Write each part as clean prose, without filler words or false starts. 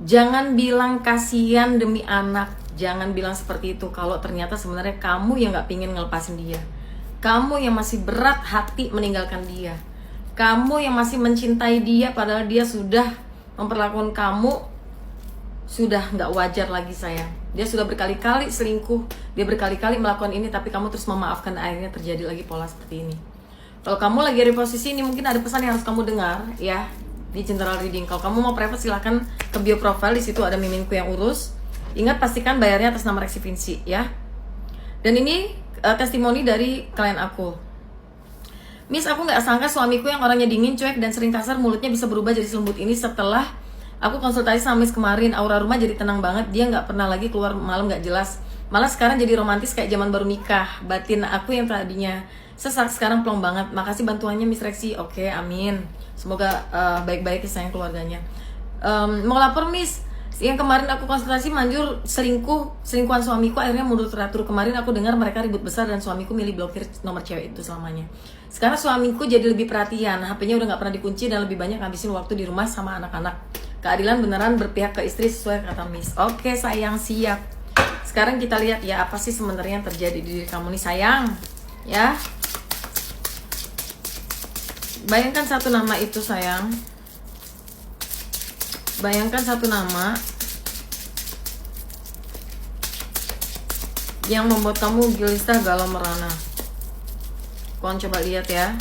Jangan bilang kasihan demi anak, jangan bilang seperti itu kalau ternyata sebenarnya kamu yang gak pingin ngelepasin dia. Kamu yang masih berat hati meninggalkan dia. Kamu yang masih mencintai dia padahal dia sudah memperlakukan kamu sudah gak wajar lagi sayang. Dia sudah berkali-kali selingkuh, dia berkali-kali melakukan ini, tapi kamu terus memaafkan, akhirnya terjadi lagi pola seperti ini. Kalau kamu lagi ada di posisi ini, mungkin ada pesan yang harus kamu dengar ya di general reading. Kalau kamu mau private silahkan ke bio profile, di situ ada miminku yang urus. Ingat pastikan bayarnya atas nama Reksi Vinci ya. Dan ini testimoni dari klien aku. Miss, aku nggak sangka suamiku yang orangnya dingin, cuek dan sering kasar mulutnya bisa berubah jadi selembut ini. Setelah aku konsultasi sama Miss kemarin, aura rumah jadi tenang banget. Dia nggak pernah lagi keluar malam nggak jelas. Malah sekarang jadi romantis kayak zaman baru nikah. Batin aku yang tadinya sesak sekarang plong banget. Makasih bantuannya Miss Reksi. Oke, amin. Semoga baik-baik ya sayang keluarganya. Mau lapor Miss, yang kemarin aku konsultasi manjur selingkuhan suamiku akhirnya mundur teratur. Kemarin aku dengar mereka ribut besar dan suamiku milih blokir nomor cewek itu selamanya. Sekarang suamiku jadi lebih perhatian, HP-nya udah gak pernah dikunci dan lebih banyak ngabisin waktu di rumah sama anak-anak. Keadilan beneran berpihak ke istri sesuai kata Miss. Oke sayang, siap. Sekarang kita lihat ya apa sih sebenarnya yang terjadi di diri kamu nih sayang. Ya. Bayangkan satu nama itu sayang. Bayangkan satu nama yang membuat kamu gelisah, galau, merana. Kawan coba lihat ya.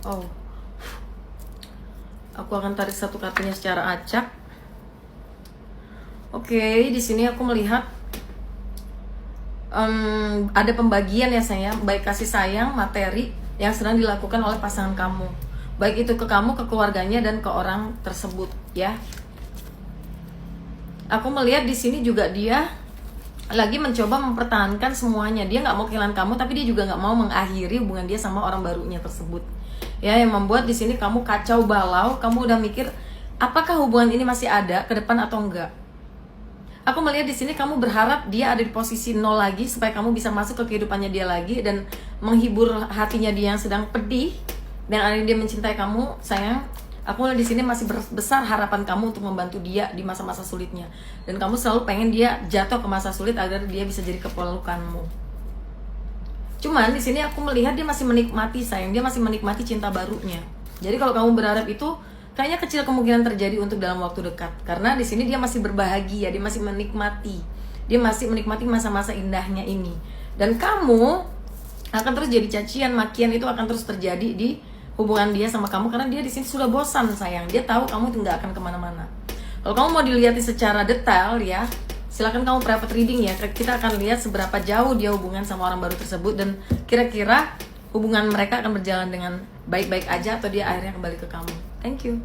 Oh, aku akan tarik satu kartunya secara acak. Oke, di sini aku melihat ada pembagian ya sayang, baik kasih sayang, materi yang sedang dilakukan oleh pasangan kamu, baik itu ke kamu, ke keluarganya, dan ke orang tersebut ya. Aku melihat di sini juga dia lagi mencoba mempertahankan semuanya. Dia nggak mau kehilangan kamu, tapi dia juga nggak mau mengakhiri hubungan dia sama orang barunya tersebut. Ya, yang membuat di sini kamu kacau balau. Kamu udah mikir apakah hubungan ini masih ada ke depan atau enggak. Aku melihat di sini kamu berharap dia ada di posisi nol lagi supaya kamu bisa masuk ke kehidupannya dia lagi dan menghibur hatinya dia yang sedang pedih dan akhirnya dia mencintai kamu sayang. Aku melihat di sini masih besar harapan kamu untuk membantu dia di masa-masa sulitnya dan kamu selalu pengen dia jatuh ke masa sulit agar dia bisa jadi kepelukanmu. Cuman di sini aku melihat dia masih menikmati sayang, dia masih menikmati cinta barunya. Jadi kalau kamu berharap itu kayaknya kecil kemungkinan terjadi untuk dalam waktu dekat. Karena di sini dia masih berbahagia, dia masih menikmati. Dia masih menikmati masa-masa indahnya ini. Dan kamu akan terus jadi cacian, makian itu akan terus terjadi di hubungan dia sama kamu. Karena dia di sini sudah bosan sayang. Dia tahu kamu itu nggak akan kemana-mana. Kalau kamu mau dilihat secara detail ya, silakan kamu private reading ya. Kita akan lihat seberapa jauh dia hubungan sama orang baru tersebut. Dan kira-kira hubungan mereka akan berjalan dengan baik-baik aja atau dia akhirnya kembali ke kamu. Thank you.